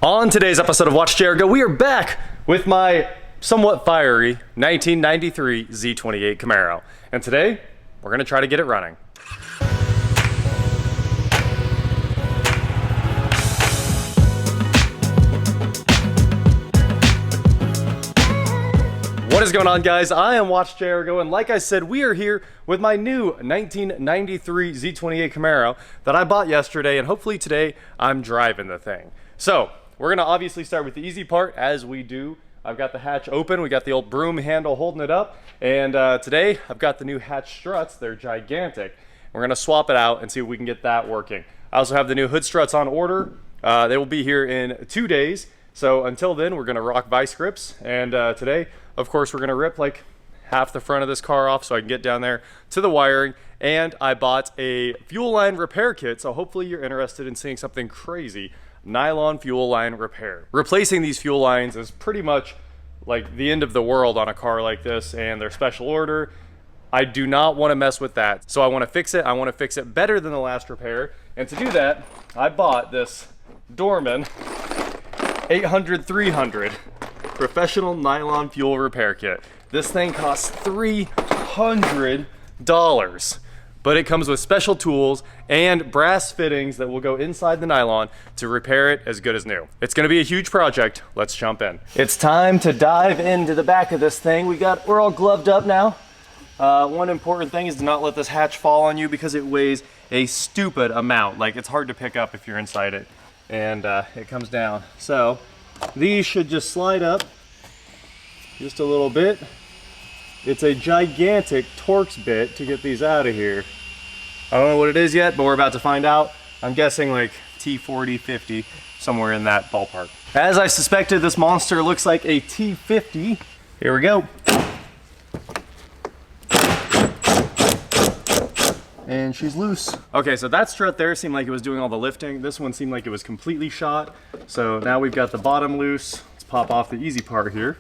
On today's episode of Watch Jericho, we are back with my somewhat fiery 1993 Z28 Camaro. And today, we're gonna try to get it running. What is going on, guys? I am Watch Jericho, and like I said, we are here with my new 1993 Z28 Camaro that I bought yesterday, and hopefully today I'm driving the thing. So, we're gonna obviously start with the easy part, as we do. I've got the hatch open, we got the old broom handle holding it up, and today I've got the new hatch struts. They're gigantic. We're gonna swap it out and see if we can get that working. I also have the new hood struts on order. They will be here in 2 days. So until then, we're gonna rock vice grips, and today, of course, we're gonna rip like half the front of this car off so I can get down there to the wiring. And I bought a fuel line repair kit, so hopefully you're interested in seeing something crazy. Nylon fuel line repair. Replacing these fuel lines is pretty much like the end of the world on a car like this, and they're special order. I do not want to mess with that. So I want to fix it. I want to fix it better than the last repair. And to do that, I bought this Dorman 800-300 professional nylon fuel repair kit. This thing costs $300, but it comes with special tools and brass fittings that will go inside the nylon to repair it as good as new. It's gonna be a huge project. Let's jump in. It's time to dive into the back of this thing. We're all gloved up now. One important thing is to not let this hatch fall on you because it weighs a stupid amount. Like, it's hard to pick up if you're inside it, and it comes down. So these should just slide up just a little bit. It's a gigantic Torx bit to get these out of here. I don't know what it is yet, but we're about to find out. I'm guessing like T40, 50, somewhere in that ballpark. As I suspected, this monster looks like a T50. Here we go. And she's loose. Okay, so that strut there seemed like it was doing all the lifting. This one seemed like it was completely shot. So now we've got the bottom loose. Let's pop off the easy part here.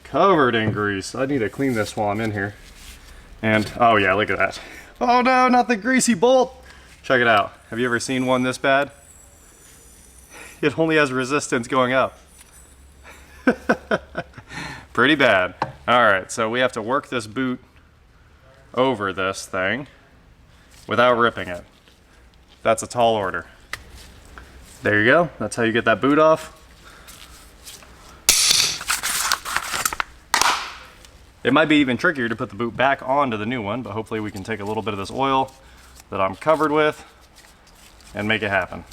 Covered in grease. I need to clean this while I'm in here. And, oh yeah, look at that. Oh no, not the greasy bolt. Check it out. Have you ever seen one this bad? It only has resistance going up. Pretty bad. All right, so we have to work this boot over this thing without ripping it. That's a tall order. There you go. That's how you get that boot off. It might be even trickier to put the boot back onto the new one, but hopefully we can take a little bit of this oil that I'm covered with and make it happen.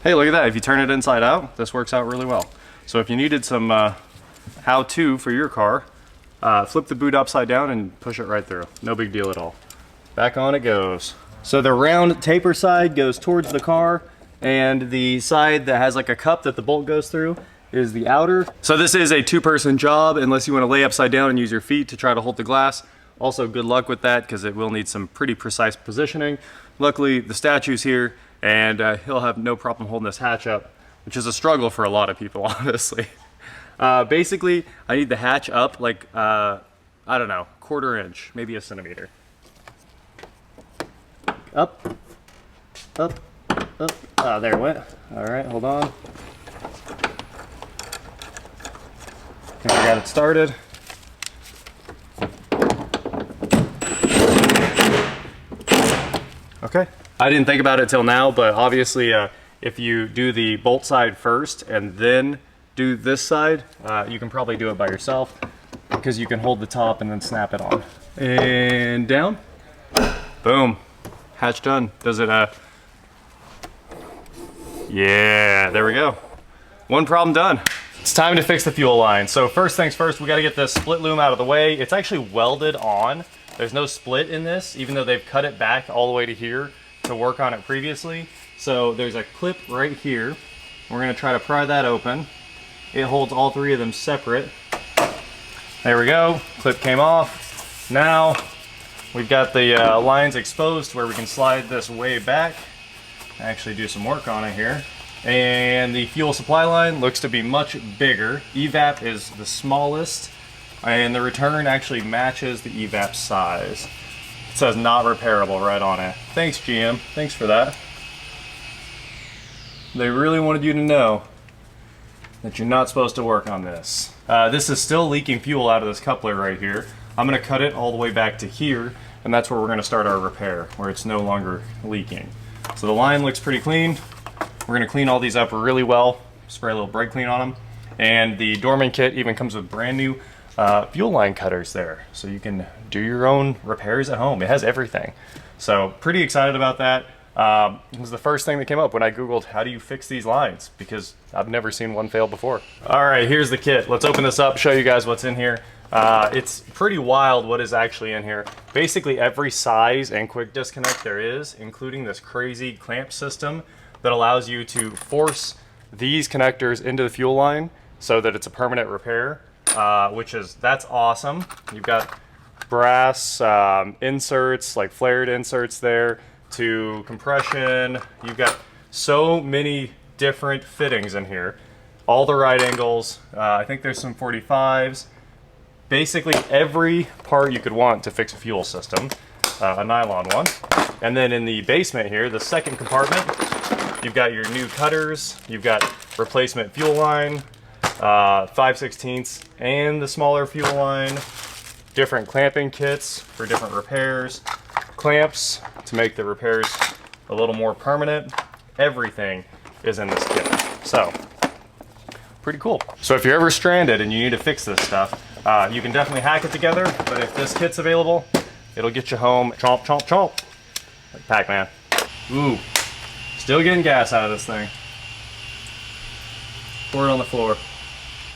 Hey, look at that. If you turn it inside out, this works out really well. So if you needed some how-to for your car, flip the boot upside down and push it right through. No big deal at all. Back on it goes. So the round taper side goes towards the car, and the side that has like a cup that the bolt goes through is the outer. So this is a two-person job unless you want to lay upside down and use your feet to try to hold the glass. Also, good luck with that because it will need some pretty precise positioning. Luckily, the statue's here, and he'll have no problem holding this hatch up, which is a struggle for a lot of people, honestly. Basically, I need the hatch up like, I don't know, 1/4 inch, maybe a centimeter. Up, up, up. Ah, there it went. All right, hold on. I got it started. Okay. I didn't think about it till now, but obviously if you do the bolt side first and then do this side, you can probably do it by yourself because you can hold the top and then snap it on. And down. Boom. Hatch done. Does it, yeah, there we go. One problem done. It's time to fix the fuel line. So first things first, we gotta get this split loom out of the way. It's actually welded on. There's no split in this, even though they've cut it back all the way to here to work on it previously. So there's a clip right here. We're gonna try to pry that open. It holds all three of them separate. There we go, clip came off. Now we've got the lines exposed where we can slide this way back. Actually do some work on it here. And the fuel supply line looks to be much bigger. Evap is the smallest, and the return actually matches the evap size. It says not repairable right on it. Thanks, GM. Thanks for that. They really wanted you to know that you're not supposed to work on this. This is still leaking fuel out of this coupler right here. I'm gonna cut it all the way back to here, and that's where we're gonna start our repair, where it's no longer leaking. So the line looks pretty clean. We're gonna clean all these up really well, spray a little brake clean on them. And the Dorman kit even comes with brand new fuel line cutters there. So you can do your own repairs at home. It has everything. So pretty excited about that. It was the first thing that came up when I Googled how do you fix these lines, because I've never seen one fail before. All right, here's the kit. Let's open this up, show you guys what's in here. It's pretty wild what is actually in here. Basically every size and quick disconnect there is, including this crazy clamp system that allows you to force these connectors into the fuel line so that it's a permanent repair, that's awesome. You've got brass inserts, like flared inserts there, to compression. You've got so many different fittings in here, all the right angles. I think there's some 45s. Basically every part you could want to fix a fuel system, a nylon one. And then in the basement here, the second compartment, you've got your new cutters, you've got replacement fuel line, 5/16 and the smaller fuel line, different clamping kits for different repairs, clamps to make the repairs a little more permanent. Everything is in this kit. So, pretty cool. So if you're ever stranded and you need to fix this stuff, you can definitely hack it together, but if this kit's available, it'll get you home chomp, chomp, chomp, like Pac-Man. Ooh, still getting gas out of this thing. Pour it on the floor.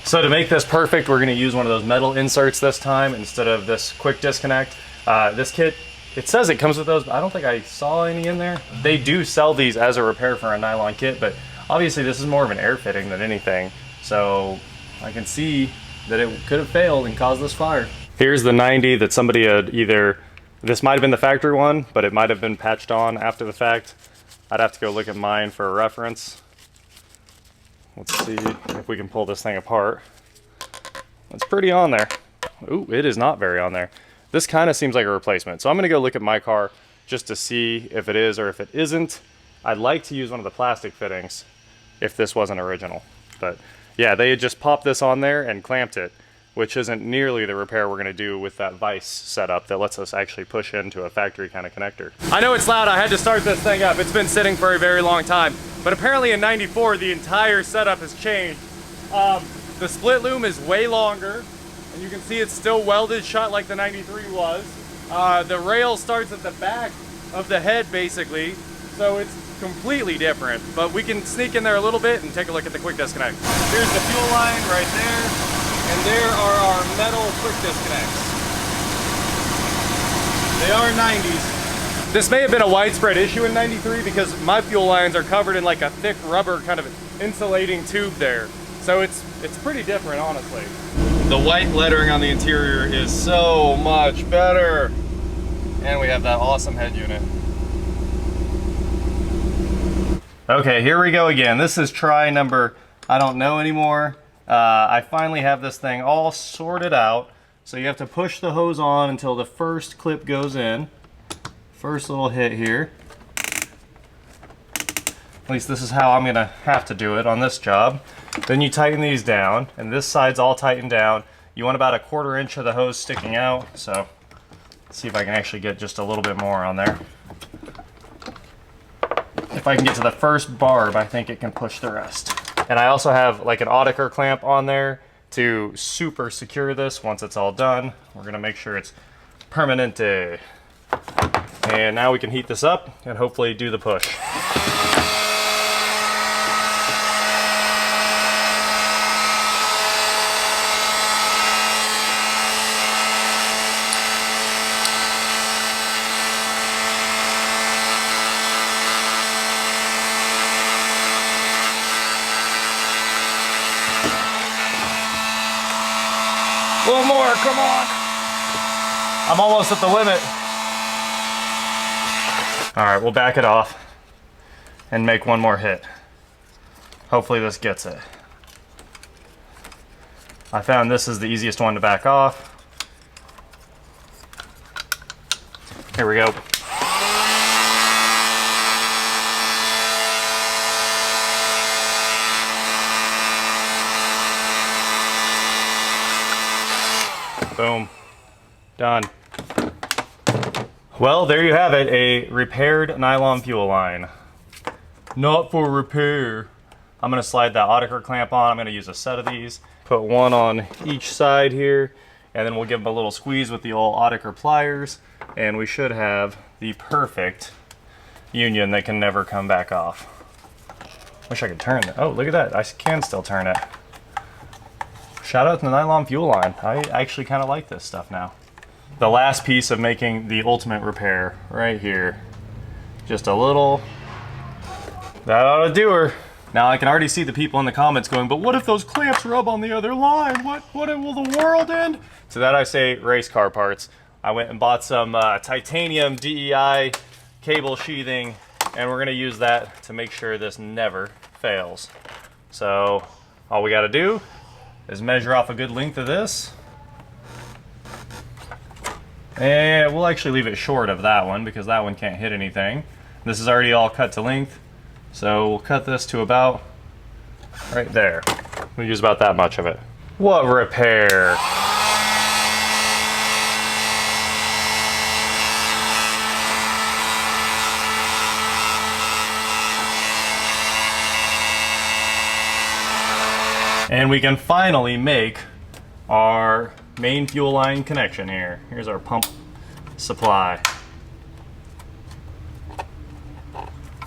So to make this perfect, we're gonna use one of those metal inserts this time instead of this quick disconnect. This kit, it says it comes with those, but I don't think I saw any in there. They do sell these as a repair for a nylon kit, but obviously this is more of an air fitting than anything. So I can see that it could have failed and caused this fire. Here's the 90 that somebody had either, this might have been the factory one, but it might have been patched on after the fact. I'd have to go look at mine for a reference. Let's see if we can pull this thing apart. It's pretty on there. Ooh, it is not very on there. This kind of seems like a replacement. So I'm gonna go look at my car just to see if it is or if it isn't. I'd like to use one of the plastic fittings if this wasn't original. But yeah, they had just popped this on there and clamped it, which isn't nearly the repair we're gonna do with that vise setup that lets us actually push into a factory kind of connector. I know it's loud, I had to start this thing up. It's been sitting for a very long time, but apparently in '94, the entire setup has changed. The split loom is way longer, and you can see it's still welded shut like the '93 was. The rail starts at the back of the head basically, so it's completely different, but we can sneak in there a little bit and take a look at the quick disconnect. Here's the fuel line right there, and there are our metal quick disconnects. They are 90s. This may have been a widespread issue in '93 because my fuel lines are covered in like a thick rubber kind of insulating tube there. So it's pretty different, honestly. The white lettering on the interior is so much better. And we have that awesome head unit. Okay, here we go again. This is try number, I don't know anymore. I finally have this thing all sorted out. So you have to push the hose on until the first clip goes in. First little hit here. At least this is how I'm gonna have to do it on this job. Then you tighten these down, and this side's all tightened down. You want about 1/4 inch of the hose sticking out, so let's see if I can actually get just a little bit more on there. If I can get to the first barb, I think it can push the rest. And I also have like an Audiker clamp on there to super secure this once it's all done. We're gonna make sure it's permanente. And now we can heat this up and hopefully do the push. A little more, come on. I'm almost at the limit. All right, we'll back it off and make one more hit. Hopefully this gets it. I found this is the easiest one to back off. Here we go. Boom. Done. Well, there you have it, a repaired nylon fuel line. Not for repair. I'm gonna slide that Audiker clamp on. I'm gonna use a set of these. Put one on each side here, and then we'll give them a little squeeze with the old Audiker pliers, and we should have the perfect union that can never come back off. Wish I could turn it. Oh, look at that. I can still turn it. Shout out to the nylon fuel line. I actually kind of like this stuff now. The last piece of making the ultimate repair right here. Just a little. That ought to do her. Now I can already see the people in the comments going, but what if those clamps rub on the other line? What will the world end? To that I say race car parts. I went and bought some titanium DEI cable sheathing, and we're gonna use that to make sure this never fails. So all we gotta do is measure off a good length of this. And we'll actually leave it short of that one because that one can't hit anything. This is already all cut to length. So we'll cut this to about right there. We'll use about that much of it. What repair? And we can finally make our main fuel line connection here. Here's our pump supply.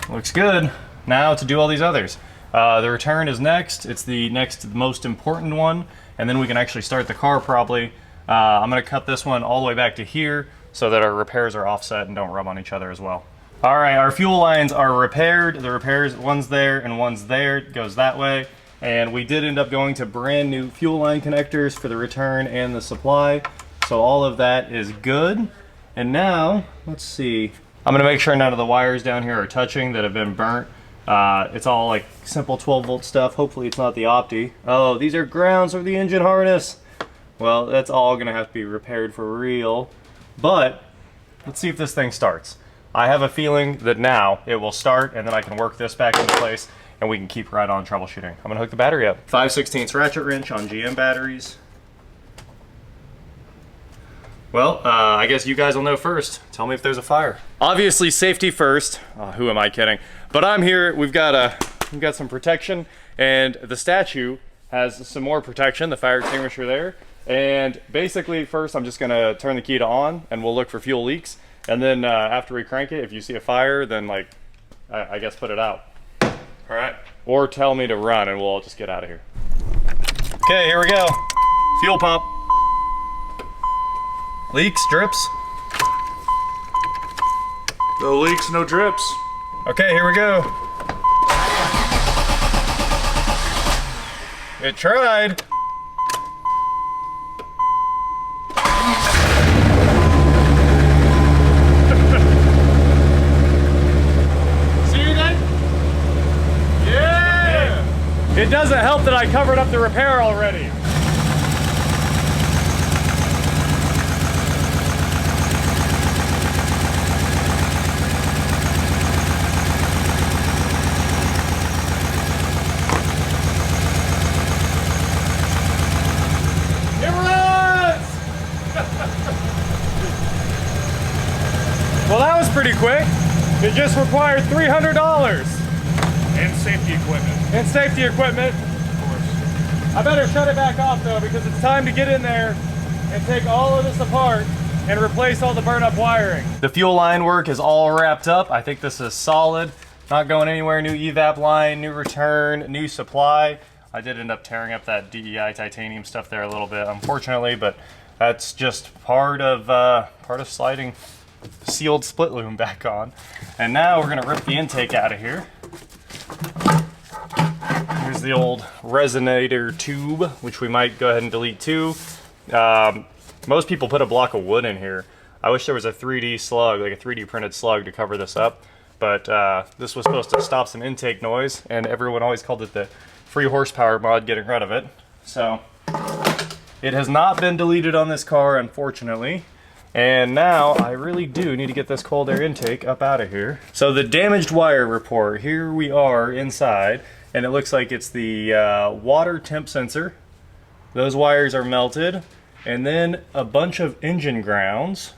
Looks good. Now to do all these others. The return is next. It's the next most important one, and then we can actually start the car probably. I'm gonna cut this one all the way back to here so that our repairs are offset and don't rub on each other as well. All right, our fuel lines are repaired. The repairs, one's there and one's there, it goes that way. And we did end up going to brand new fuel line connectors for the return and the supply. So all of that is good. And now, let's see. I'm gonna make sure none of the wires down here are touching that have been burnt. It's all like simple 12-volt stuff. Hopefully it's not the Opti. Oh, these are grounds for the engine harness. Well, that's all gonna have to be repaired for real. But let's see if this thing starts. I have a feeling that now it will start, and then I can work this back into place and we can keep right on troubleshooting. I'm gonna hook the battery up. 5/16 ratchet wrench on GM batteries. Well, I guess you guys will know first. Tell me if there's a fire. Obviously, safety first. Oh, who am I kidding? But I'm here. We've got some protection, and the statue has some more protection. The fire extinguisher there, and basically, first I'm just gonna turn the key to on, and we'll look for fuel leaks. And then after we crank it, if you see a fire, then like I guess put it out. All right. Or tell me to run, and we'll all just get out of here. Okay, here we go. Fuel pump. Leaks, drips. No leaks, no drips. Okay, here we go. It tried. See that? Yeah! It doesn't help that I covered up the repair already. Well, that was pretty quick. It just required $300. And safety equipment. And safety equipment. Of course. I better shut it back off though, because it's time to get in there and take all of this apart and replace all the burnt up wiring. The fuel line work is all wrapped up. I think this is solid. Not going anywhere. New evap line, new return, new supply. I did end up tearing up that DEI titanium stuff there a little bit, unfortunately, but that's just part of sliding sealed split loom back on. And now we're gonna rip the intake out of here. Here's the old resonator tube, which we might go ahead and delete too. Most people put a block of wood in here. I wish there was a 3D slug, like a 3D printed slug to cover this up, but this was supposed to stop some intake noise, and everyone always called it the free horsepower mod getting rid of it. So it has not been deleted on this car, unfortunately. And now I really do need to get this cold air intake up out of here. So the damaged wire report, here we are inside, and it looks like it's the water temp sensor. Those wires are melted. and then a bunch of engine grounds,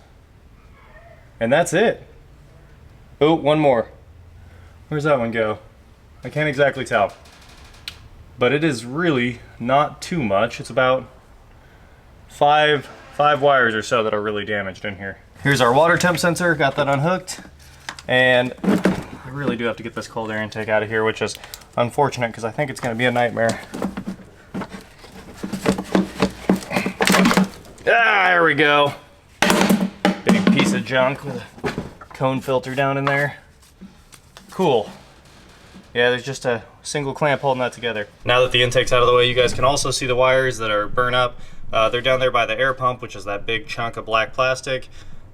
and that's it. Oh, one more. Where's that one go? I can't exactly tell. But it is really not too much. It's about five wires or so that are really damaged in here. Here's our water temp sensor, got that unhooked. And I really do have to get this cold air intake out of here, which is unfortunate because I think it's gonna be a nightmare. Ah, there we go. Big piece of junk with a cone filter down in there. Cool. Yeah, there's just a single clamp holding that together. Now that the intake's out of the way, you guys can also see the wires that are burnt up. They're down there by the air pump, which is that big chunk of black plastic.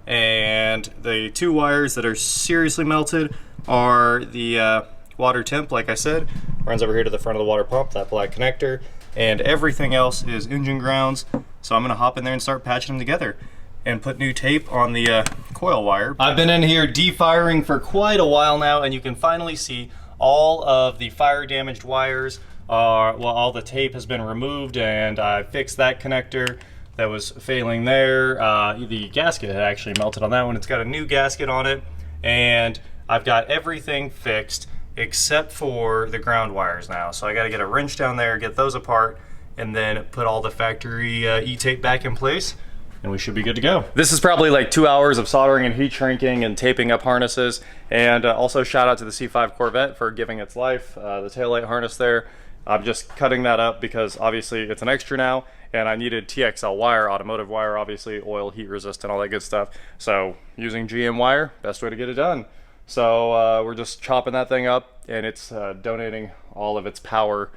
And the two wires that are seriously melted are the water temp, like I said, runs over here to the front of the water pump, that black connector. And everything else is engine grounds. So I'm gonna hop in there and start patching them together and put new tape on the coil wire. I've been in here defiring for quite a while now, and you can finally see all of the fire damaged wires are, well, all the tape has been removed, and I fixed that connector that was failing there. The gasket had actually melted on that one. It's got a new gasket on it, and I've got everything fixed except for the ground wires now. So I gotta get a wrench down there, get those apart, and then put all the factory E-tape back in place, and we should be good to go. This is probably like 2 hours of soldering and heat shrinking and taping up harnesses. And also shout out to the C5 Corvette for giving its life, the taillight harness there. I'm just cutting that up because obviously it's an extra now, and I needed TXL wire, automotive wire, obviously oil, heat resistant, all that good stuff. So using GM wire, best way to get it done. So we're just chopping that thing up, and it's donating all of its power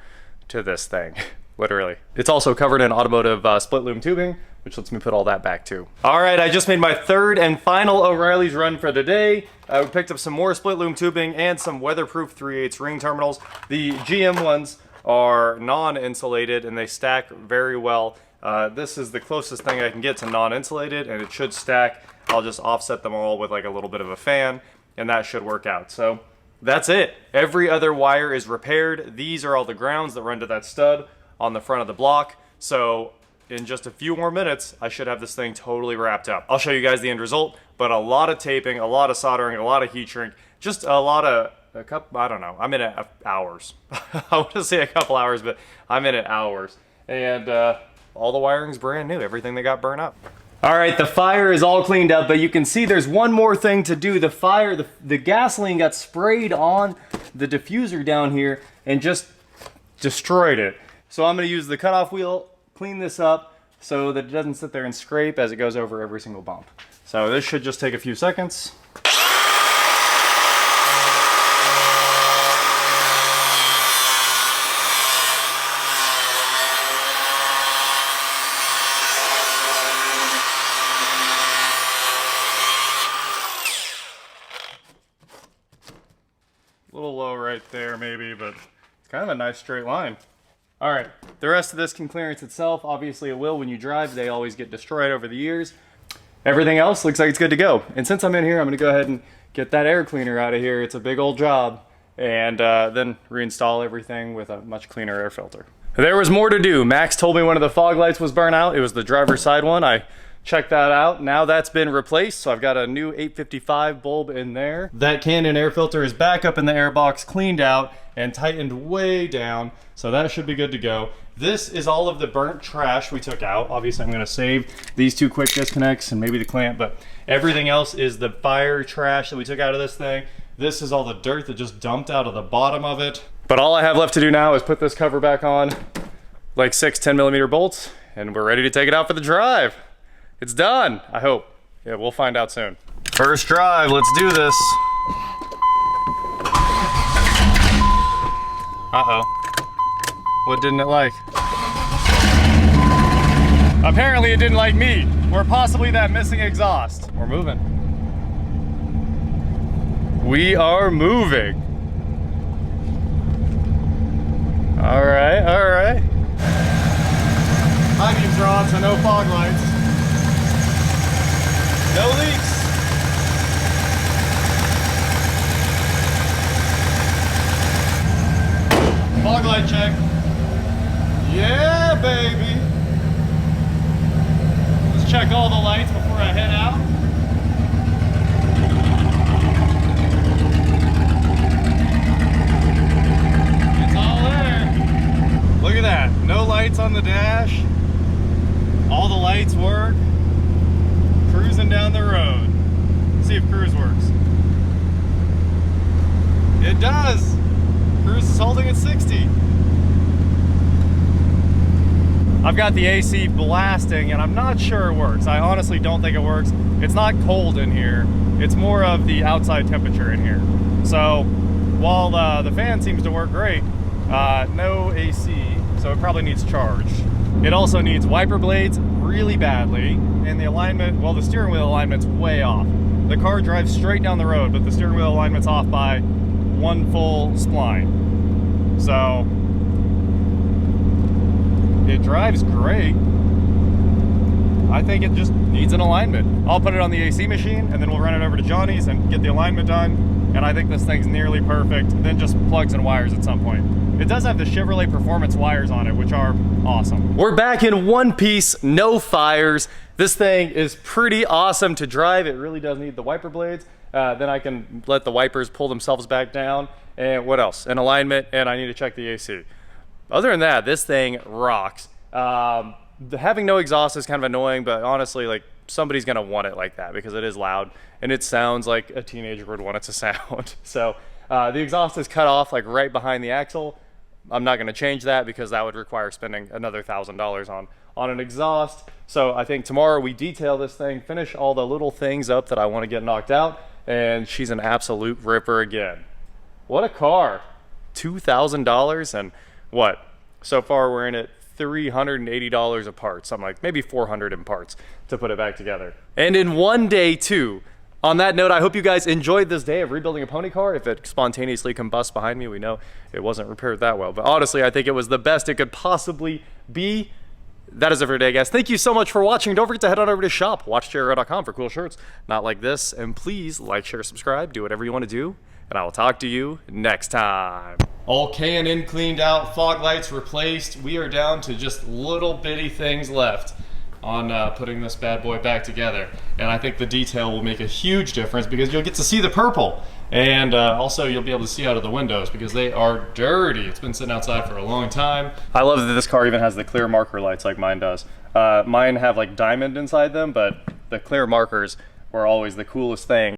to this thing, literally. It's also covered in automotive split loom tubing, which lets me put all that back too. All right, I just made my third and final O'Reilly's run for the day. We picked up some more split loom tubing and some weatherproof 3/8 ring terminals. The GM ones are non-insulated and they stack very well. This is the closest thing I can get to non-insulated, and it should stack. I'll just offset them all with like a little bit of a fan, and that should work out. So that's it. Every other wire is repaired. These are all the grounds that run to that stud on the front of the block. So in just a few more minutes, I should have this thing totally wrapped up. I'll show you guys the end result, but a lot of taping, a lot of soldering, a lot of heat shrink, just a lot of, I don't know, I'm in it hours. I want to say a couple hours, but I'm in it hours. And all the wiring's brand new, everything that got burned up. All right, the fire is all cleaned up, but you can see there's one more thing to do. The fire, the gasoline got sprayed on the diffuser down here and just destroyed it. So I'm gonna use the cutoff wheel, clean this up so that it doesn't sit there and scrape as it goes over every single bump. So this should just take a few seconds. A little low right there maybe, but it's kind of a nice straight line. All right, the rest of this can clearance itself. Obviously it will when you drive. They always get destroyed over the years. Everything else looks like it's good to go. And since I'm in here, I'm gonna go ahead and get that air cleaner out of here. It's a big old job. And then reinstall everything with a much cleaner air filter. There was more to do. Max told me one of the fog lights was burnt out. It was the driver's side one. I checked that out. Now that's been replaced, so I've got a new 855 bulb in there. That Canon air filter is back up in the air box, cleaned out and tightened way down, so that should be good to go. This is all of the burnt trash we took out. Obviously I'm gonna save these two quick disconnects and maybe the clamp, but everything else is the fire trash that we took out of this thing. This is all the dirt that just dumped out of the bottom of it. But all I have left to do now is put this cover back on, like 6 10mm bolts, and we're ready to take it out for the drive. It's done, I hope. Yeah, we'll find out soon. First drive, let's do this. Uh-oh. What didn't it like? Apparently it didn't like me, or possibly that missing exhaust. We're moving. We are moving. All right, all right. High beams are on, so no fog lights. No leaks. Fog light check. Yeah, baby. Let's check all the lights before I head out. It's all there. Look at that. No lights on the dash. All the lights work. Cruising down the road. Let's see if cruise works. It does. Cruise is holding at 60. I've got the AC blasting and I'm not sure it works. I honestly don't think it works. It's not cold in here. It's more of the outside temperature in here. So while the fan seems to work great, no AC, so it probably needs charge. It also needs wiper blades really badly, and the alignment, well, the steering wheel alignment's way off. The car drives straight down the road, but the steering wheel alignment's off by one full spline. So it drives great. I think it just needs an alignment. I'll put it on the AC machine and then we'll run it over to Johnny's and get the alignment done. And I think this thing's nearly perfect. Then just plugs and wires at some point. It does have the Chevrolet Performance wires on it, which are awesome. We're back in one piece, no fires. This thing is pretty awesome to drive. It really does need the wiper blades. Then I can let the wipers pull themselves back down. And what else? An alignment, and I need to check the AC. Other than that, this thing rocks. Having no exhaust is kind of annoying, but honestly, like, somebody's gonna want it like that because it is loud and it sounds like a teenager would want it to sound. So the exhaust is cut off like right behind the axle. I'm not gonna change that because that would require spending another $1,000 on an exhaust. So I think tomorrow we detail this thing, finish all the little things up that I want to get knocked out, and she's an absolute ripper again. What a car. $2,000 and what? So far we're in at $380 of parts, something like maybe $400 in parts to put it back together. And in one day too. On that note, I hope you guys enjoyed this day of rebuilding a pony car. If it spontaneously combusts behind me, we know it wasn't repaired that well. But honestly, I think it was the best it could possibly be. That is it for today, guys. Thank you so much for watching. Don't forget to head on over to shop.watchjerry.com for cool shirts, not like this. And please like, share, subscribe, do whatever you want to do. And I will talk to you next time. All K&N cleaned out, fog lights replaced. We are down to just little bitty things left on putting this bad boy back together. And I think the detail will make a huge difference because you'll get to see the purple. And also you'll be able to see out of the windows because they are dirty. It's been sitting outside for a long time. I love that this car even has the clear marker lights like mine does. Mine have like diamond inside them, but the clear markers were always the coolest thing.